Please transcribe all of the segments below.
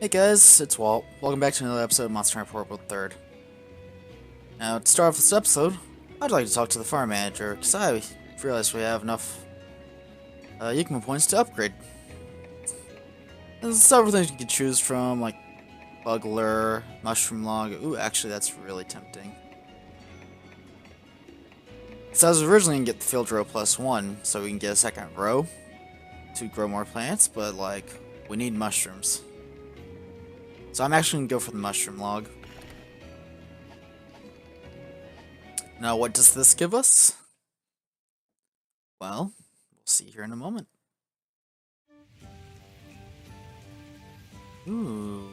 Hey guys, it's Walt. Welcome back to another episode of Monster Hunter World 3rd. Now, to start off this episode, I'd like to talk to the farm manager, because I realized we have enough Yukima points to upgrade. There's several things you can choose from, like Bug Lure, Mushroom Log. Ooh, actually that's really tempting. So I was originally going to get the Field Row +1, so we can get a second row to grow more plants, but like, we need mushrooms. So I'm actually going to go for the Mushroom Log. Now, what does this give us? Well, we'll see here in a moment. Ooh,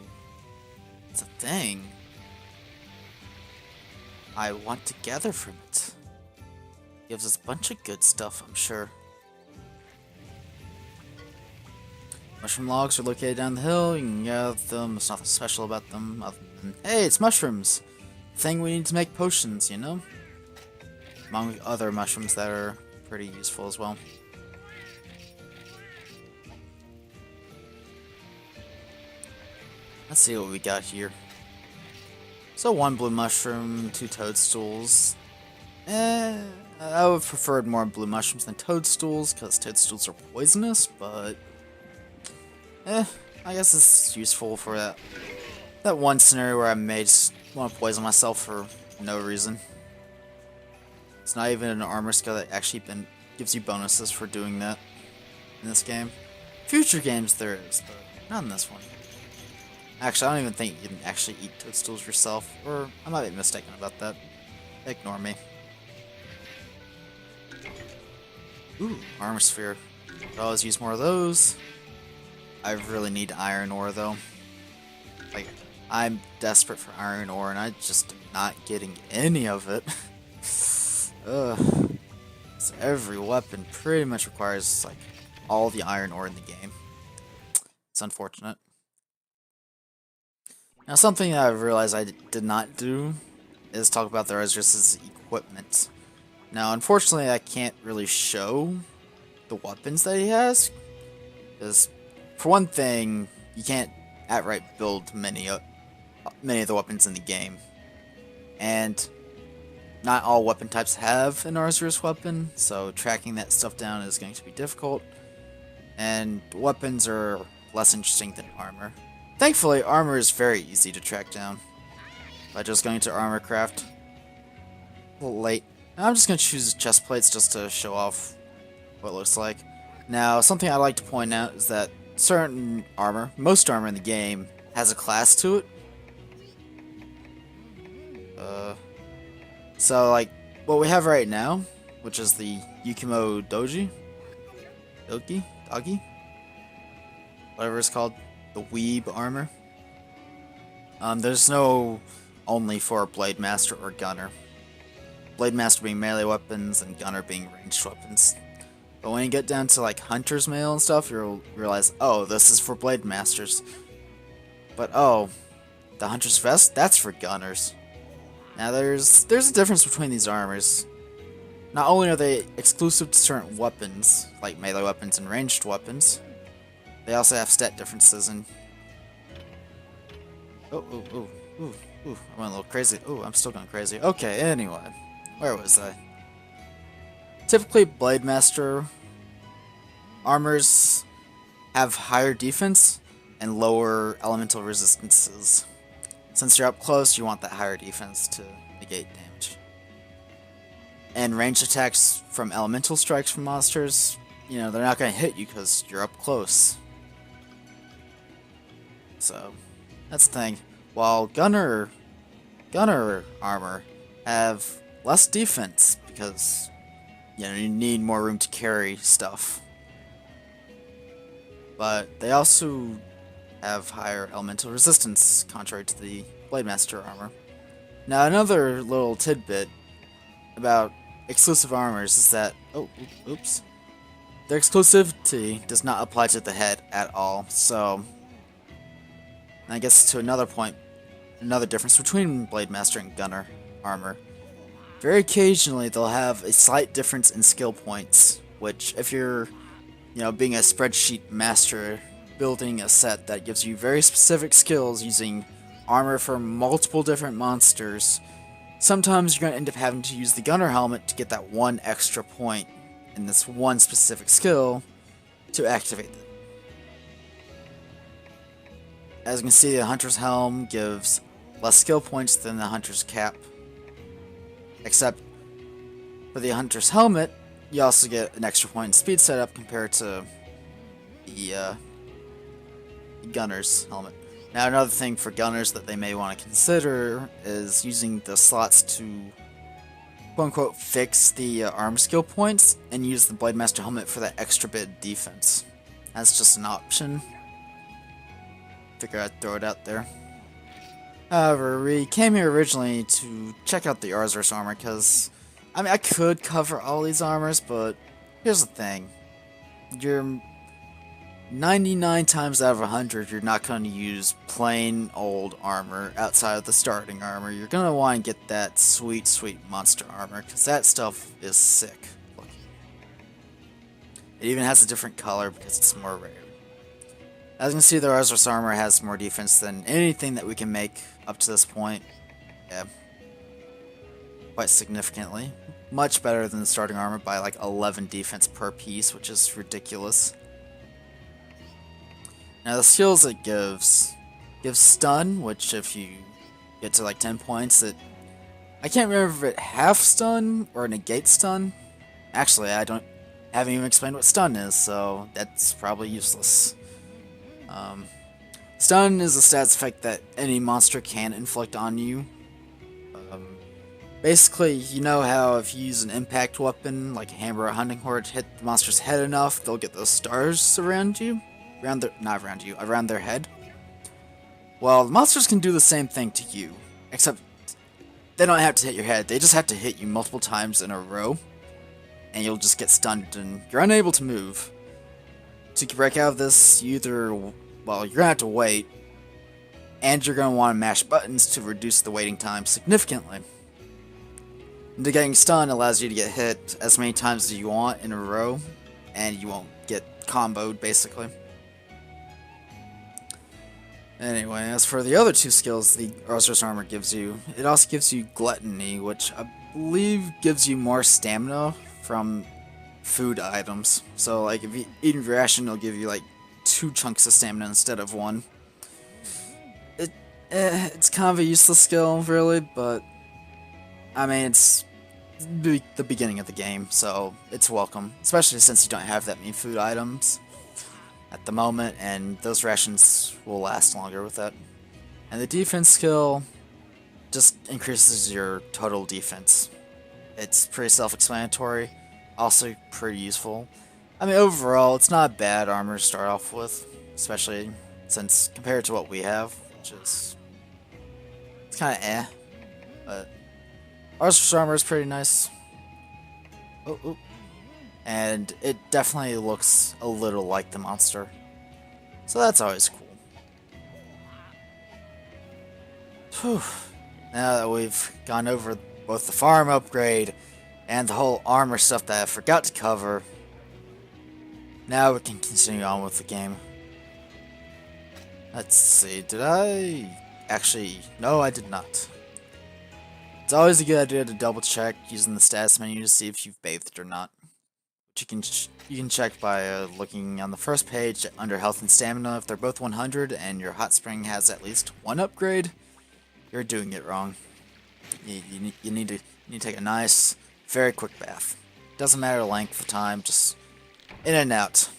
it's a thing. I want to gather from it. Gives us a bunch of good stuff, I'm sure. Mushroom logs are located down the hill. You can gather them. There's nothing special about them other than, hey, it's mushrooms. Thing we need to make potions, you know? Among other mushrooms that are pretty useful as well. Let's see what we got here. So 1 blue mushroom, 2 toadstools. I would have preferred more blue mushrooms than toadstools, because toadstools are poisonous, but I guess it's useful for that one scenario where I may just want to poison myself for no reason. It's not even an armor skill that actually gives you bonuses for doing that in this game. Future games there is, but not in this one. Actually, I don't even think you can actually eat toadstools yourself, or I might be mistaken about that. Ignore me. Ooh, armor sphere. Could always use more of those. I really need iron ore though. Like, I'm desperate for iron ore and I'm just not getting any of it. Ugh. So every weapon pretty much requires like all the iron ore in the game. It's unfortunate. Now something that I realized I did not do is talk about the Resris's equipment. Now unfortunately I can't really show the weapons that he has, because for one thing, you can't outright build many of the weapons in the game, and not all weapon types have an Arzuros weapon, so tracking that stuff down is going to be difficult, and weapons are less interesting than armor. Thankfully, armor is very easy to track down by just going to armor craft. A little late. I'm just going to choose chest plates just to show off what it looks like. Now, something I like to point out is that certain armor, most armor in the game, has a class to it. So like what we have right now, which is the Yukimo Dogi, whatever it's called, the Weeb armor. There's no only for Blade Master or Gunner. Blade Master being melee weapons and Gunner being ranged weapons. But when you get down to like Hunter's Mail and stuff, you'll realize, oh, this is for Blade Masters. But oh, the Hunter's Vest, that's for Gunners. Now there's a difference between these armors. Not only are they exclusive to certain weapons, like melee weapons and ranged weapons, they also have stat differences and... Oh, I went a little crazy. Oh, I'm still going crazy. Okay, anyway. Where was I? Typically, Blade Master armors have higher defense and lower elemental resistances. Since you're up close, you want that higher defense to negate damage. And ranged attacks from elemental strikes from monsters, you know, they're not going to hit you because you're up close. So, that's the thing. While Gunner armor have less defense because, you know, you need more room to carry stuff. But they also have higher elemental resistance, contrary to the Blade Master armor. Now, another little tidbit about exclusive armors is that, oops, their exclusivity does not apply to the head at all. So, I guess to another point, another difference between Blade Master and Gunner armor. Very occasionally, they'll have a slight difference in skill points, which, if you're, you know, being a spreadsheet master building a set that gives you very specific skills using armor for multiple different monsters, sometimes you're going to end up having to use the gunner helmet to get that one extra point in this one specific skill to activate it. As you can see, the hunter's helm gives less skill points than the hunter's cap, except for the hunter's helmet, you also get an extra point in speed setup compared to the gunner's helmet. Now, another thing for gunners that they may want to consider is using the slots to quote-unquote fix the arm skill points and use the Blade Master helmet for that extra bit of defense. That's just an option. Figure I'd throw it out there. However, we came here originally to check out the Arzuros armor because, I mean, I could cover all these armors, but here's the thing. You're 99 times out of 100, you're not going to use plain old armor outside of the starting armor. You're going to want to get that sweet, sweet monster armor, because that stuff is sick looking. It even has a different color because it's more rare. As you can see, the Arzuros armor has more defense than anything that we can make up to this point. Yeah. Quite significantly. Much better than the starting armor by like 11 defense per piece, which is ridiculous. Now the skills it gives stun, which if you get to like 10 points, I can't remember if it half stun or negate stun. Actually, I haven't even explained what stun is, so that's probably useless. Stun is a stats effect that any monster can inflict on you. Basically, you know how if you use an impact weapon like a hammer or a hunting horn to hit the monster's head enough, they'll get those stars around you? Around their head. Well, the monsters can do the same thing to you, except they don't have to hit your head, they just have to hit you multiple times in a row, and you'll just get stunned and you're unable to move. To break out of this, you're gonna have to wait, and you're gonna want to mash buttons to reduce the waiting time significantly. And getting stunned allows you to get hit as many times as you want in a row, and you won't get comboed, basically. Anyway, as for the other two skills the Arzuros armor gives you, it also gives you Gluttony, which I believe gives you more stamina from food items. So, like, if you eat a ration, it'll give you, like, 2 chunks of stamina instead of 1. It's kind of a useless skill, really, but, I mean, it's the beginning of the game, so it's welcome. Especially since you don't have that many food items at the moment, and those rations will last longer with that. And the defense skill just increases your total defense. It's pretty self-explanatory, also pretty useful. I mean, overall, it's not a bad armor to start off with, especially since compared to what we have, which is, it's kind of eh, but Arzuros armor is pretty nice. Oh. And it definitely looks a little like the monster, so that's always cool. Whew. Now that we've gone over both the farm upgrade and the whole armor stuff that I forgot to cover, now we can continue on with the game. Let's see, did I actually... No, I did not. It's always a good idea to double check using the status menu to see if you've bathed or not. You can check by looking on the first page under health and stamina. If they're both 100 and your hot spring has at least 1 upgrade, you're doing it wrong. You need to take a nice, very quick bath. Doesn't matter the length of time, just in and out.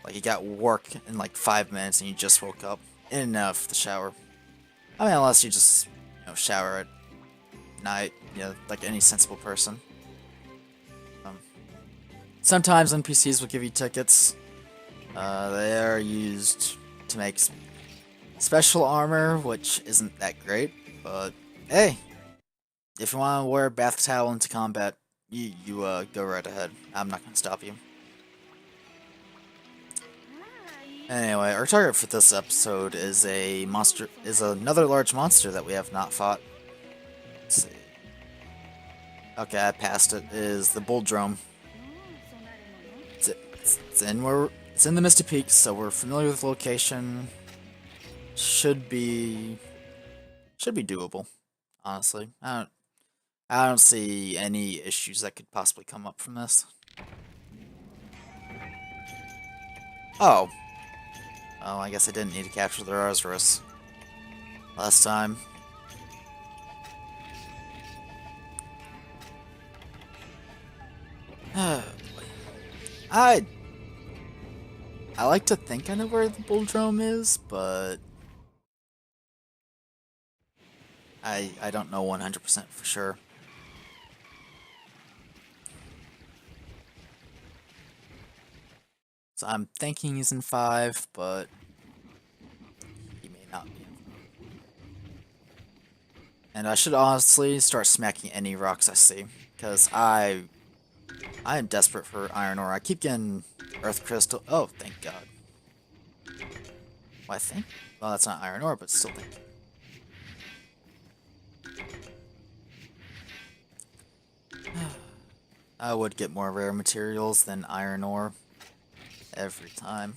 Like you got work in like 5 minutes and you just woke up. In and out of the shower. I mean, unless you just shower at night, like any sensible person. Sometimes NPCs will give you tickets. They are used to make special armor, which isn't that great, but hey, if you want to wear a bath towel into combat, you go right ahead. I'm not going to stop you. Anyway, our target for this episode is another large monster that we have not fought. Let's see. Okay, I passed it. It is the Bulldrome. It's It's in the Misty Peaks, so we're familiar with the location. Should be doable, honestly. I don't see any issues that could possibly come up from this. Oh. Oh, I guess I didn't need to capture the Rosarus last time. I like to think I know where the Bulldrome is, but I don't know 100% for sure. So I'm thinking he's in 5, but he may not be. And I should honestly start smacking any rocks I see, because I am desperate for iron ore. I keep getting earth crystal. Oh, thank God. Well, I think. Well, that's not iron ore, but still thank you. I would get more rare materials than iron ore every time.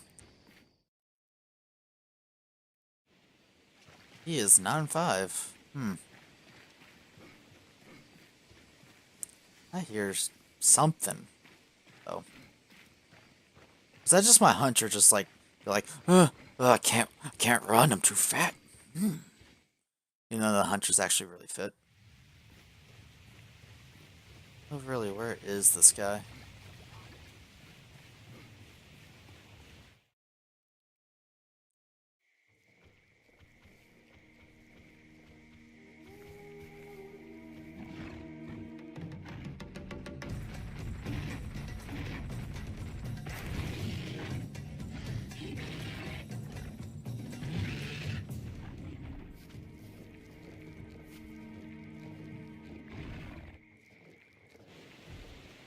He is 9-5. I hear something. Oh. Is that just my hunch, or just like, I can't run, I'm too fat. You know, the hunter's actually really fit. Oh, really, where is this guy?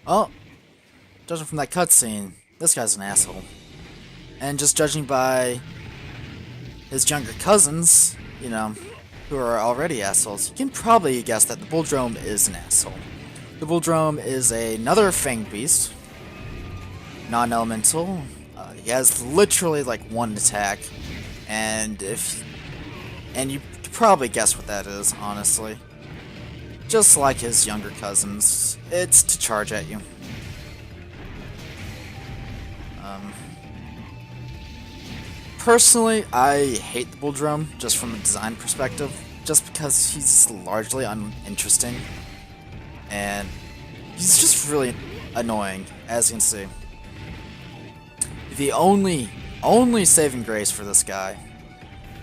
Oh, judging from that cutscene, this guy's an asshole. And just judging by his younger cousins, you know, who are already assholes, you can probably guess that the Bulldrome is an asshole. The Bulldrome is another fanged beast, non-elemental. He has literally like one attack, and you probably guess what that is, honestly. Just like his younger cousins, it's to charge at you. Personally, I hate the Bulldrome just from a design perspective, just because he's largely uninteresting, and he's just really annoying, as you can see. The only saving grace for this guy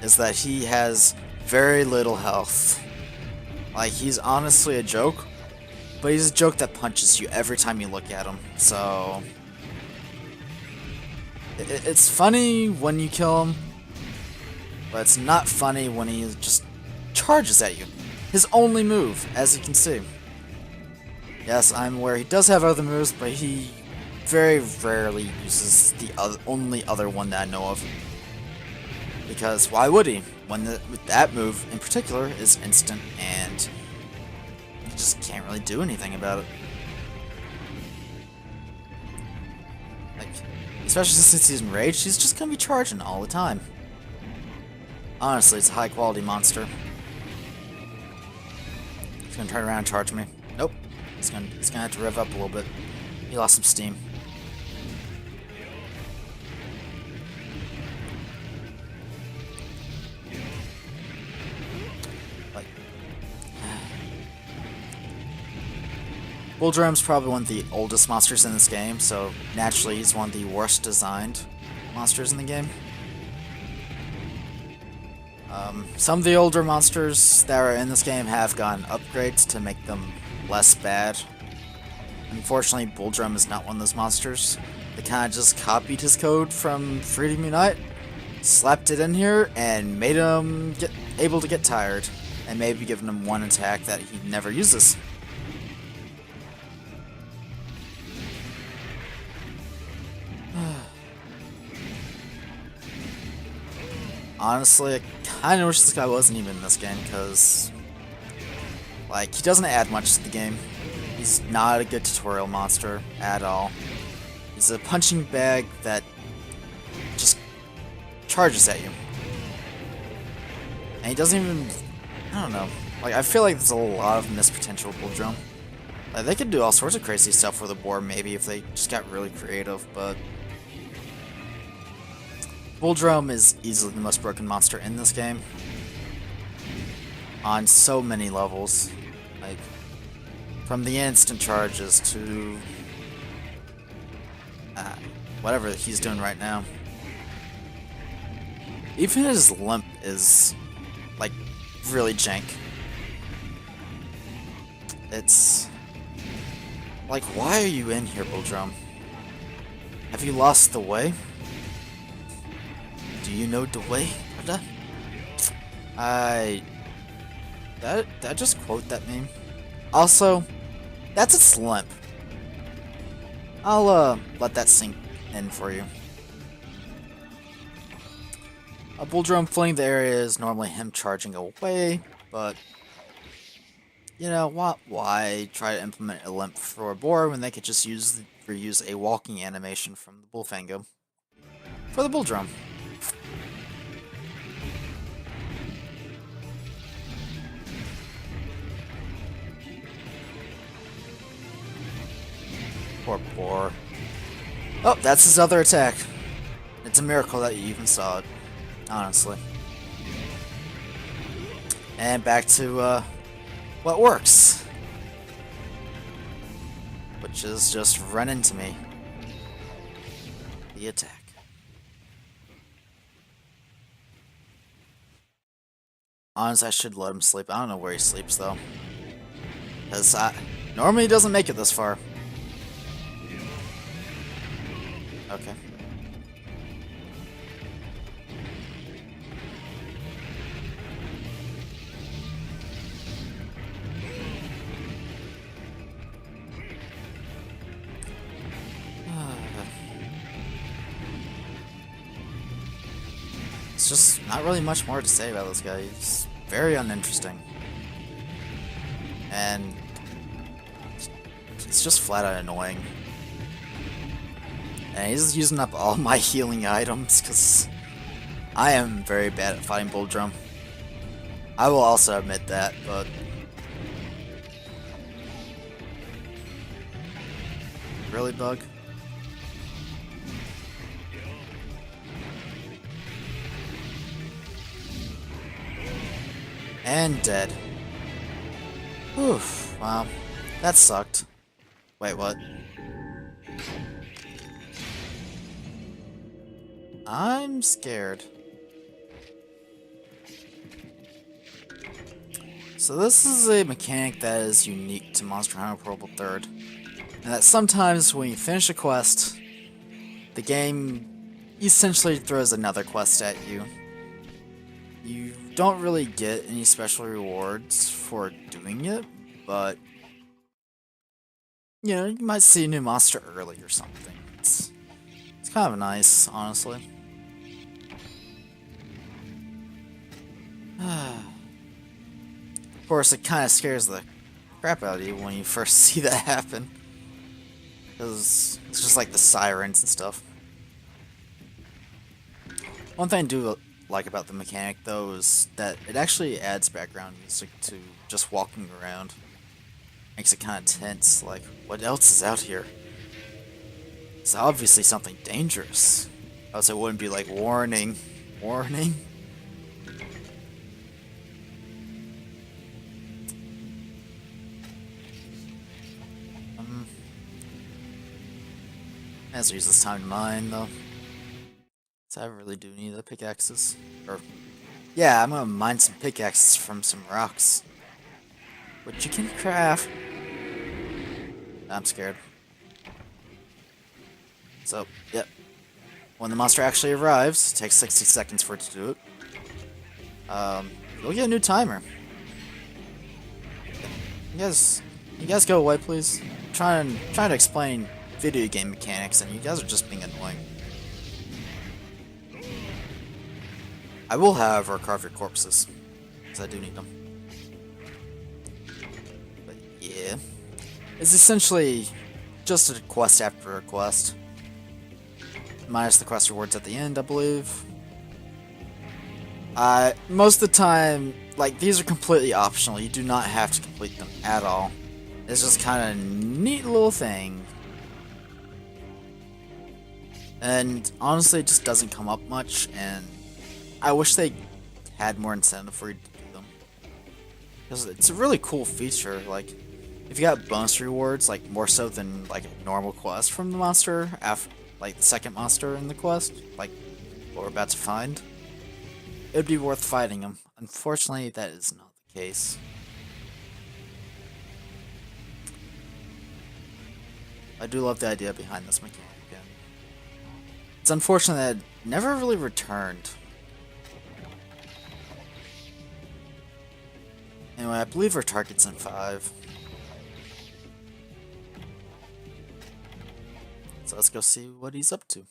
is that he has very little health. Like, he's honestly a joke, but he's a joke that punches you every time you look at him, so it's funny when you kill him, but it's not funny when he just charges at you. His only move, as you can see. Yes, I'm aware he does have other moves, but he very rarely uses the only other one that I know of. Because why would he? When that move in particular is instant and you just can't really do anything about it. Like, especially since he's enraged, he's just gonna be charging all the time. Honestly, it's a high quality monster. He's gonna turn around and charge me. Nope. He's gonna have to rev up a little bit. He lost some steam. Like, Bulldrome's probably one of the oldest monsters in this game, so naturally he's one of the worst designed monsters in the game. Some of the older monsters that are in this game have gotten upgrades to make them less bad. Unfortunately, Bulldrome is not one of those monsters. They kind of just copied his code from Freedom Unite, slapped it in here, and made him able to get tired, and maybe given him one attack that he never uses. Honestly, I kind of wish this guy wasn't even in this game, because, like, he doesn't add much to the game. He's not a good tutorial monster at all. He's a punching bag that charges at you. And he doesn't even, I don't know. Like, I feel like there's a lot of missed potential with Bull Drum. Like, they could do all sorts of crazy stuff with the board, maybe, if they just got really creative, but Bull Drum is easily the most broken monster in this game. On so many levels. Like, from the instant charges to whatever he's doing right now. Even his limp is, like, really jank. It's like, why are you in here, Bull Drum? Have you lost the way? Do you know the way? Did I just quote that meme? Also, that's its limp. I'll let that sink in for you. A Bull Drum fleeing the area is normally him charging away, but you know, why try to implement a limp for a board when they could just reuse a walking animation from the bullfango for the Bull Drum? Poor. Oh, that's his other attack. It's a miracle that you even saw it, honestly. And back to what works, which is just run into me. The attack. Honestly, I should let him sleep. I don't know where he sleeps though, because normally he doesn't make it this far. Okay. It's just not really much more to say about this guy. He's very uninteresting. And it's just flat out annoying. And he's using up all my healing items because I am very bad at fighting Bull Drum. I will also admit that, but really, Bug? And dead. Oof, wow. That sucked. Wait, what? I'm scared. So this is a mechanic that is unique to Monster Hunter World 3rd. And that sometimes when you finish a quest, the game essentially throws another quest at you. You don't really get any special rewards for doing it, but you know, you might see a new monster early or something. It's kind of nice, honestly. Of course, it kind of scares the crap out of you when you first see that happen, because it's just like the sirens and stuff. One thing I do like about the mechanic, though, is that it actually adds background music to just walking around. Makes it kind of tense, like, what else is out here? It's obviously something dangerous. Else it wouldn't be like, warning, warning. Let's use this time to mine, though. So I really do need the pickaxes. Or, yeah, I'm gonna mine some pickaxes from some rocks, which you can craft. I'm scared. So, yep. When the monster actually arrives, it takes 60 seconds for it to do it. You'll get a new timer. You guys go away, please. I'm trying to explain video game mechanics, and you guys are just being annoying. I will, however, carve your corpses, because I do need them. But yeah, it's essentially just a quest after a quest, minus the quest rewards at the end, I believe. Most of the time, like, these are completely optional. You do not have to complete them at all. It's just kind of a neat little thing. And honestly, it just doesn't come up much, and I wish they had more incentive for you to do them. Because it's a really cool feature, like, if you got bonus rewards, like, more so than, like, a normal quest from the monster, after, like, the second monster in the quest, like, what we're about to find, it would be worth fighting him. Unfortunately, that is not the case. I do love the idea behind this mechanic, and it's unfortunate that it never really returned. Anyway, I believe our target's in 5. So let's go see what he's up to.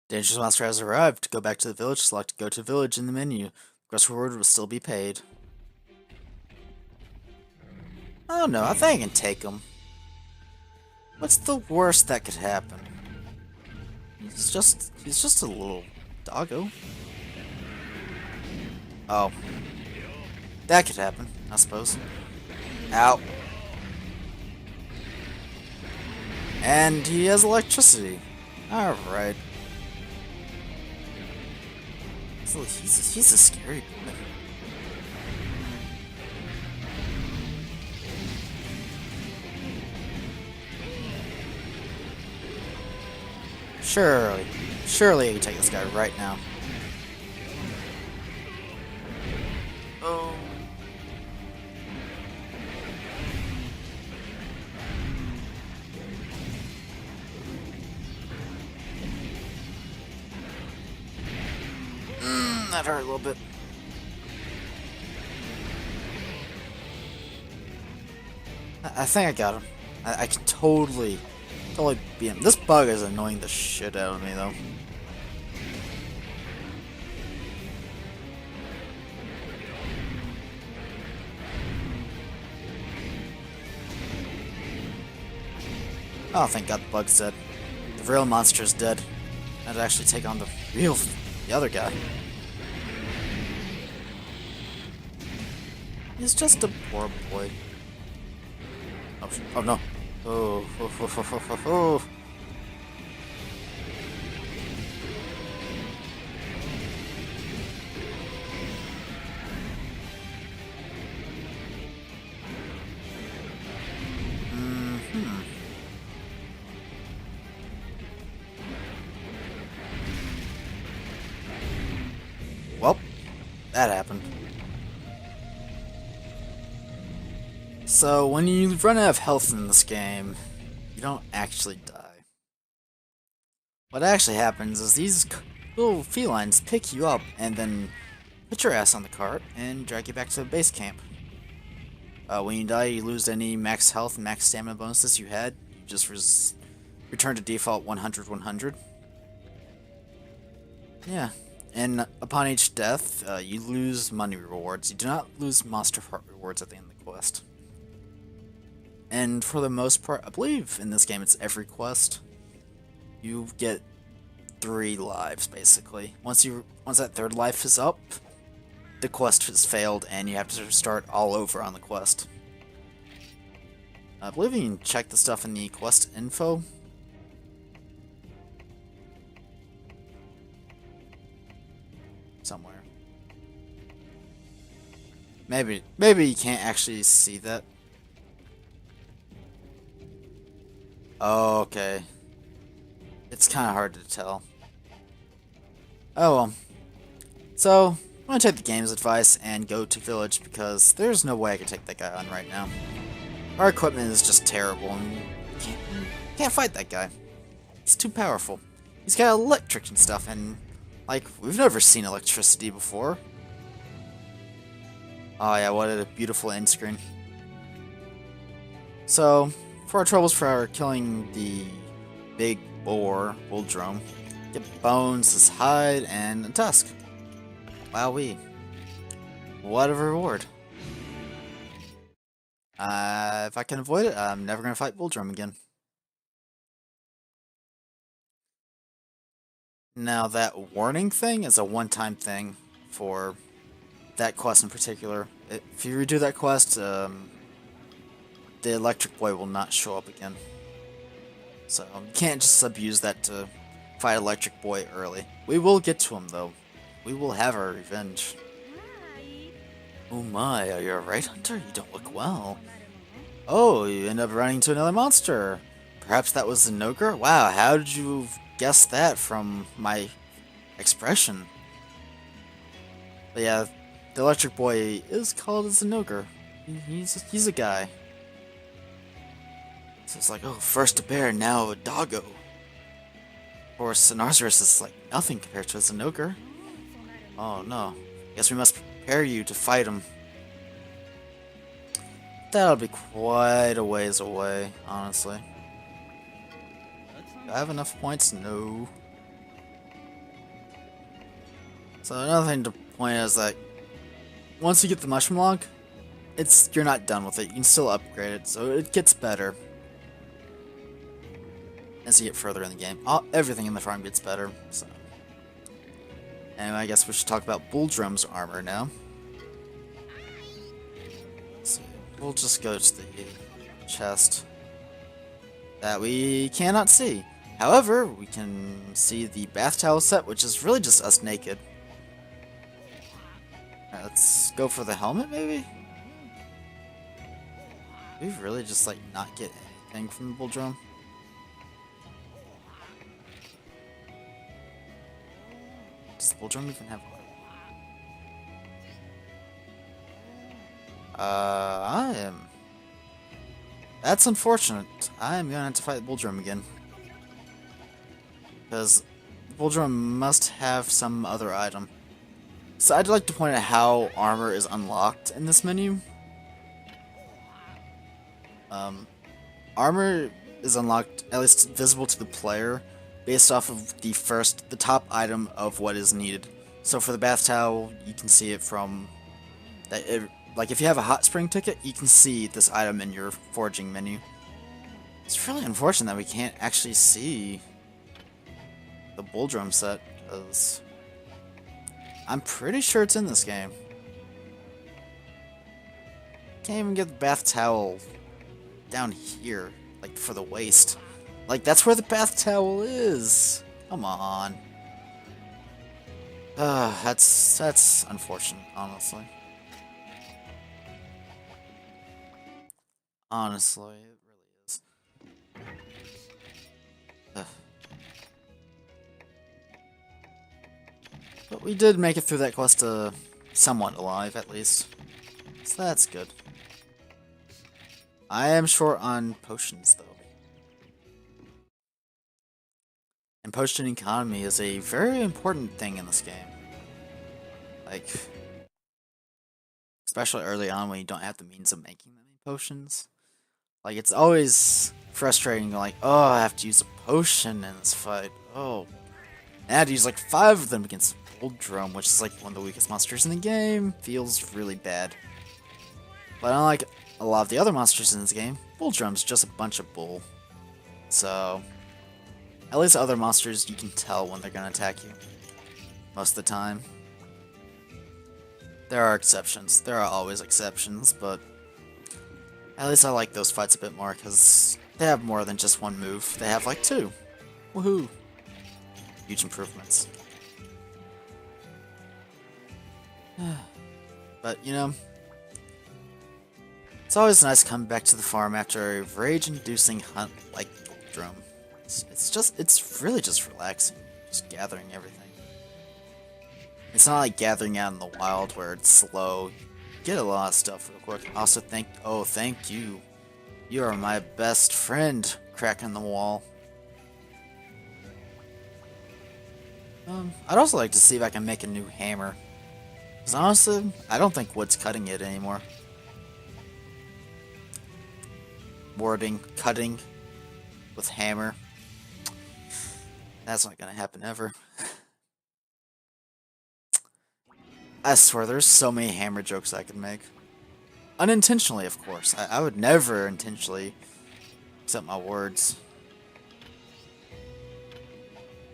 Dangerous monster has arrived. Go back to the village, select Go to Village in the menu. Quest reward will still be paid. I don't know, I think I can take him. What's the worst that could happen? He's just a little doggo. Oh. That could happen, I suppose. Ow. And he has electricity. Alright. He's a scary boy. Surely I can take this guy right now. Oh. That hurt a little bit. I think I got him. I can totally beat him. This bug is annoying the shit out of me, though. Oh, thank God the bug's dead. The real monster's dead. I'd actually take on the other guy. He's just a poor boy. Oh no. Oh. Well, that happened. So, when you run out of health in this game, you don't actually die. What actually happens is these little felines pick you up and then put your ass on the cart and drag you back to the base camp. When you die, you lose any max health and max stamina bonuses you had. You just return to default 100-100. Yeah. And upon each death, you lose money rewards. You do not lose monster heart rewards at the end of the quest. And for the most part, I believe in this game it's every quest. You get 3 lives basically. Once that 3rd life is up, the quest has failed and you have to start all over on the quest. I believe you can check the stuff in the quest info. Somewhere. Maybe you can't actually see that. Oh, okay. It's kind of hard to tell. Oh well. So, I'm gonna take the game's advice and go to Village because there's no way I can take that guy on right now. Our equipment is just terrible and can't fight that guy. He's too powerful. He's got electric and stuff and, like, we've never seen electricity before. Oh yeah, what a beautiful end screen. So, for our troubles for killing the big boar, Bulldrum, get bones, his hide, and a tusk. Wowee. What a reward. If I can avoid it, I'm never going to fight Bulldrum again. Now, that warning thing is a one-time thing for that quest in particular. If you redo that quest, the electric boy will not show up again. So, you can't just abuse that to fight electric boy early. We will get to him, though. We will have our revenge. Oh my, are you alright, Hunter? You don't look well. Oh, you end up running into another monster. Perhaps that was an ogre? Wow, how did you guess that from my expression? But yeah, the electric boy is called as an ogre. He's a guy. So it's like, oh, first a bear, now a doggo. Of course, an Arceus is like nothing compared to a Zinogre. Oh no. Guess we must prepare you to fight him. That'll be quite a ways away, honestly. Do I have enough points? No. So another thing to point out is that once you get the mushroom log, you're not done with it. You can still upgrade it, so it gets better as you get further in the game. Everything in the farm gets better. So anyway, I guess we should talk about Bulldrum's armor now. So we'll just go to the chest that we cannot see. However, we can see the bath towel set, which is really just us naked. Alright, let's go for the helmet, maybe? We really just like not get anything from the Bulldrum. Does the Bulldrum even have I am. That's unfortunate. I am gonna have to fight the Bulldrum again. Because the Bulldrum must have some other item. So I'd like to point out how armor is unlocked in this menu. Armor is unlocked, at least visible to the player, based off of the top item of what is needed. So for the bath towel, you can see it from like if you have a hot spring ticket, you can see this item in your foraging menu. It's really unfortunate that we can't actually see the Bulldrum set, because I'm pretty sure it's in this game. Can't even get the bath towel down here, like for the waist. Like that's where the bath towel is. Come on. That's unfortunate, honestly. Honestly, it really is. Ugh. But we did make it through that quest somewhat alive, at least. So that's good. I am short on potions, though. And potion economy is a very important thing in this game. Like, especially early on when you don't have the means of making many potions. Like, it's always frustrating, like, oh, I have to use a potion in this fight. Oh. And I had to use like 5 of them against Bulldrum, which is like one of the weakest monsters in the game. Feels really bad. But unlike a lot of the other monsters in this game, Bulldrum's just a bunch of bull. So, at least other monsters, you can tell when they're gonna attack you. Most of the time. There are exceptions. There are always exceptions, but at least I like those fights a bit more, because they have more than just one move. They have like 2. Woohoo! Huge improvements. But, you know, it's always nice coming back to the farm after a rage-inducing hunt like Bulldrum. It's really just relaxing, just gathering everything. It's not like gathering out in the wild where it's slow. You get a lot of stuff real quick. Also, thank you. You are my best friend, crack in the wall. I'd also like to see if I can make a new hammer. Because honestly, I don't think wood's cutting it anymore. Warding, cutting with hammer. That's not gonna happen ever. I swear, there's so many hammer jokes I could make. Unintentionally, of course. I would never intentionally accept my words.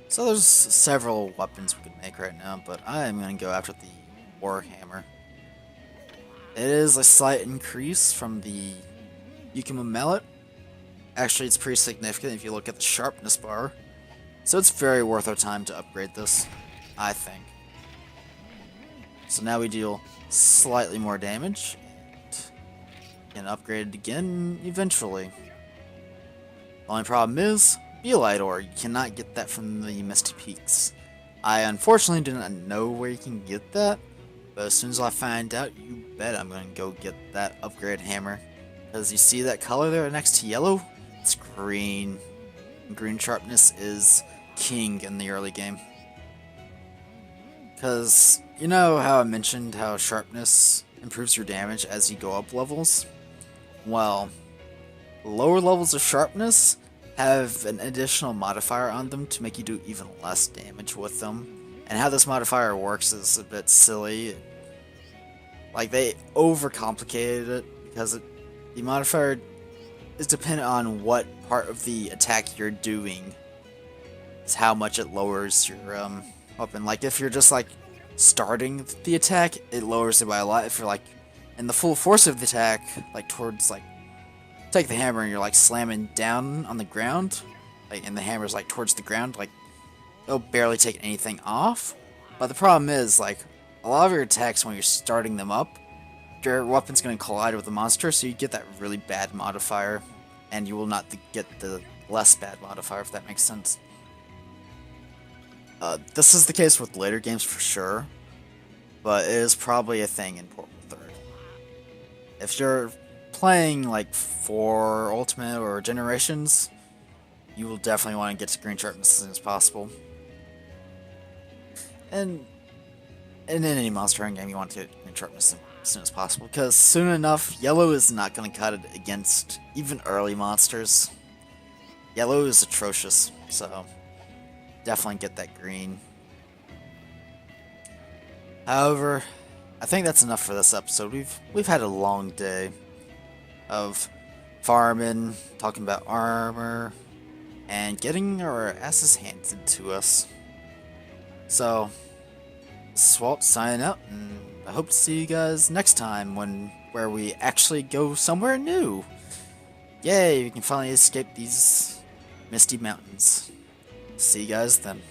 So there's several weapons we could make right now, but I am going to go after the Warhammer. It is a slight increase from the Yukima Mallet. Actually, it's pretty significant if you look at the sharpness bar. So it's very worth our time to upgrade this, I think. So now we deal slightly more damage, and upgrade it again eventually. The only problem is, Belite ore. You cannot get that from the Misty Peaks. I unfortunately do not know where you can get that, but as soon as I find out, you bet I'm going to go get that upgrade hammer. Because you see that color there next to yellow? It's green. Green sharpness is king in the early game. Because, you know how I mentioned how sharpness improves your damage as you go up levels? Well, lower levels of sharpness have an additional modifier on them to make you do even less damage with them. And how this modifier works is a bit silly. Like, they overcomplicated it because the modifier is dependent on what part of the attack you're doing. It's how much it lowers your weapon. Like, if you're just like starting the attack, it lowers it by a lot. If you're like in the full force of the attack, like towards like take the hammer and you're like slamming down on the ground, like, and the hammer's like towards the ground, like it'll barely take anything off. But the problem is, like, a lot of your attacks when you're starting them up, your weapon's going to collide with the monster, so you get that really bad modifier, and you will not get the less bad modifier, if that makes sense. This is the case with later games for sure, but it is probably a thing in Portal 3. If you're playing like for Ultimate or Generations, you will definitely want to get to green sharpness as soon as possible. And in any Monster Hunter game, you want to get green sharpness as soon as possible, because soon enough, yellow is not going to cut it against even early monsters. Yellow is atrocious, so definitely get that green. However, I think that's enough for this episode. We've had a long day of farming, talking about armor, and getting our asses handed to us. So, Swalt signing out, and I hope to see you guys next time where we actually go somewhere new. Yay, we can finally escape these misty mountains. See you guys then.